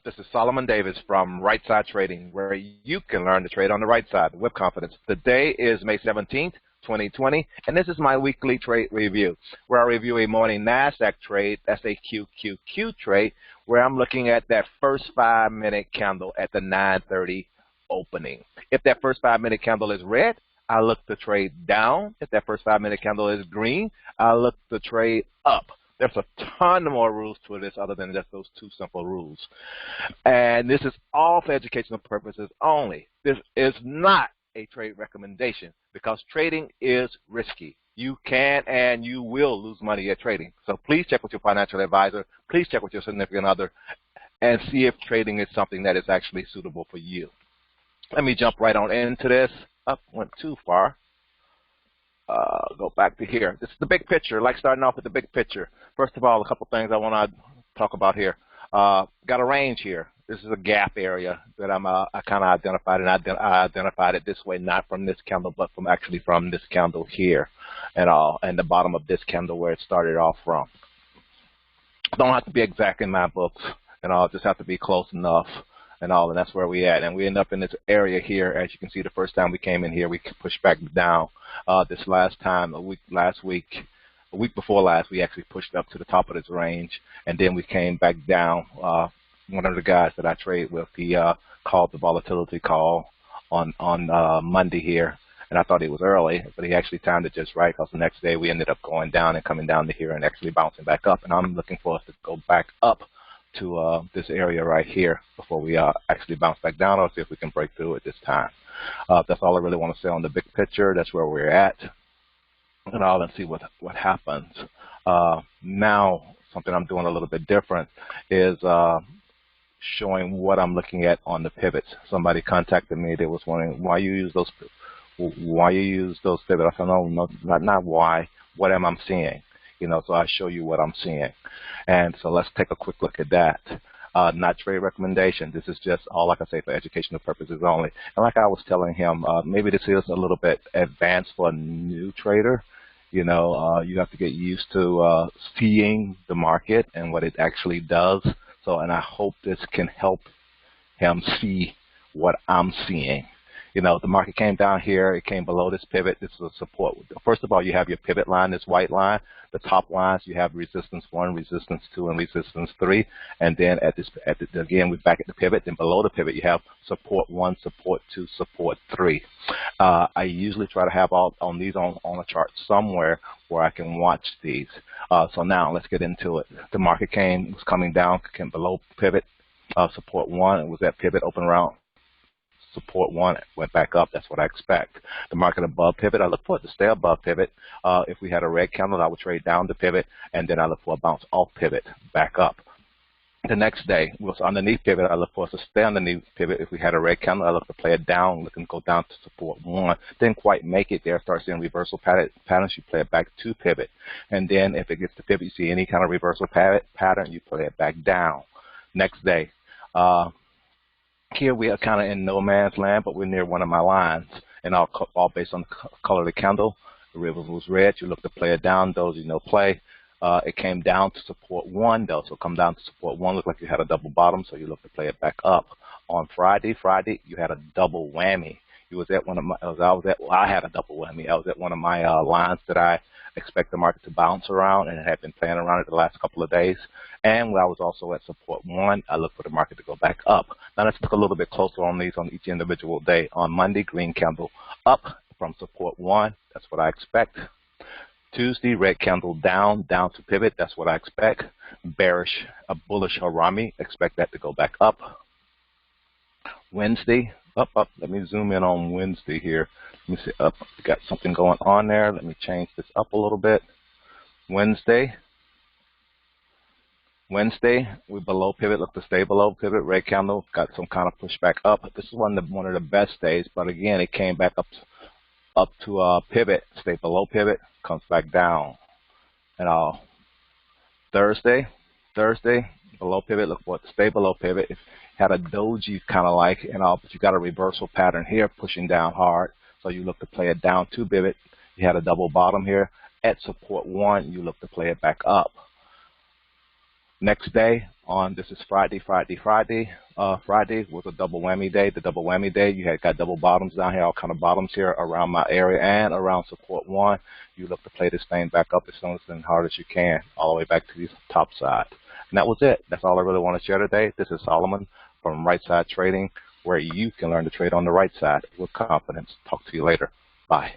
This is Solomon Davis from Right Side Trading, where you can learn to trade on the right side with confidence. The day is May 17th, 2020, and this is my weekly trade review, where I review a morning NASDAQ trade, that's a QQQ trade, where I'm looking at that first 5-minute candle at the 9:30 opening. If that first 5-minute candle is red, I look to trade down. If that first 5-minute candle is green, I look to trade up. There's a ton more rules to this other than just those two simple rules. And this is all for educational purposes only. This is not a trade recommendation because trading is risky. You can and you will lose money at trading. So please check with your financial advisor. Please check with your significant other and see if trading is something that is actually suitable for you. Let me jump right on into this. Up, went too far. Go back to here. This is the big picture. Like starting off with the big picture. First of all, a couple things I want to talk about here. Got a range here. This is a gap area that I kind of identified, and I identified it this way, not from this candle, but actually from this candle here, and the bottom of this candle where it started off from. Don't have to be exact in my books, just have to be close enough. And that's where we at. And we end up in this area here. As you can see, the first time we came in here, we pushed back down. This last time, a week before last, we actually pushed up to the top of this range, and then we came back down. One of the guys that I trade with, he called the volatility call on Monday here, and I thought it was early, but he actually timed it just right because the next day we ended up going down and coming down to here and actually bouncing back up. And I'm looking for us to go back up to this area right here before we actually bounce back down, or see if we can break through it this time. That's all I really want to say on the big picture. That's where we're at, and see what happens. Now, something I'm doing a little bit different is showing what I'm looking at on the pivots. Somebody contacted me. They was wondering why you use those pivots. I said, no, not why. What am I seeing? So I show you what I'm seeing. And so let's take a quick look at that. Not trade recommendation. This is just all I can say for educational purposes only. And like I was telling him, maybe this is a little bit advanced for a new trader. You have to get used to seeing the market and what it actually does. And I hope this can help him see what I'm seeing. The market came down here. It came below this pivot. This is a support. First of all, you have your pivot line, this white line. The top lines, you have resistance 1, resistance 2, and resistance 3. And then again, we're back at the pivot. Then below the pivot, you have support 1, support 2, support 3. I usually try to have all on these on a chart somewhere where I can watch these. So now let's get into it. The market was coming down, came below pivot, support 1. It was at pivot, open around support 1, went back up. That's what I expect. The market above pivot, I look for it to stay above pivot. If we had a red candle, I would trade down the pivot, and then I look for a bounce off pivot, back up. The next day was underneath pivot. I look for us to stay underneath pivot. If we had a red candle, I look to play it down, look and go down to support 1. Didn't quite make it there. Start seeing reversal patterns. You play it back to pivot, and then if it gets to pivot, you see any kind of reversal pattern, you play it back down. Next day. Here we are kind of in no man's land, but we're near one of my lines, and all based on the color of the candle. The river was red. You look to play it down. Those play. It came down to support 1, though. So come down to support 1. Looked like you had a double bottom, so you look to play it back up. On Friday, you had a double whammy. You was at one of my. I had a double whammy. I was at one of my lines that I expect the market to bounce around, and it had been playing around it the last couple of days. And when I was also at support 1, I looked for the market to go back up. Now let's look a little bit closer on these on each individual day. On Monday, green candle up from support 1. That's what I expect. Tuesday, red candle down to pivot. That's what I expect. Bearish, a bullish harami. Expect that to go back up. Wednesday, up. Let me zoom in on Wednesday here. Let me see, up. We got something going on there. Let me change this up a little bit. Wednesday, we're below pivot. Look to stay below pivot. Red candle, got some kind of pushback up. This is one of the best days, but again, it came back up to pivot. Stay below pivot, comes back down. And Thursday, below pivot. Look for it to stay below pivot. It had a doji kind of like, but you got a reversal pattern here, pushing down hard. So you look to play it down to pivot. You had a double bottom here at support 1. You look to play it back up. Next day, on this is Friday. Friday was a double whammy day. The double whammy day, you had got double bottoms down here, all kind of bottoms here around my area and around support one. You look to play this thing back up as soon as hard as you can, all the way back to the top side. And that was it. That's all I really want to share today. This is Solomon from Right Side Trading, where you can learn to trade on the right side with confidence. Talk to you later. Bye.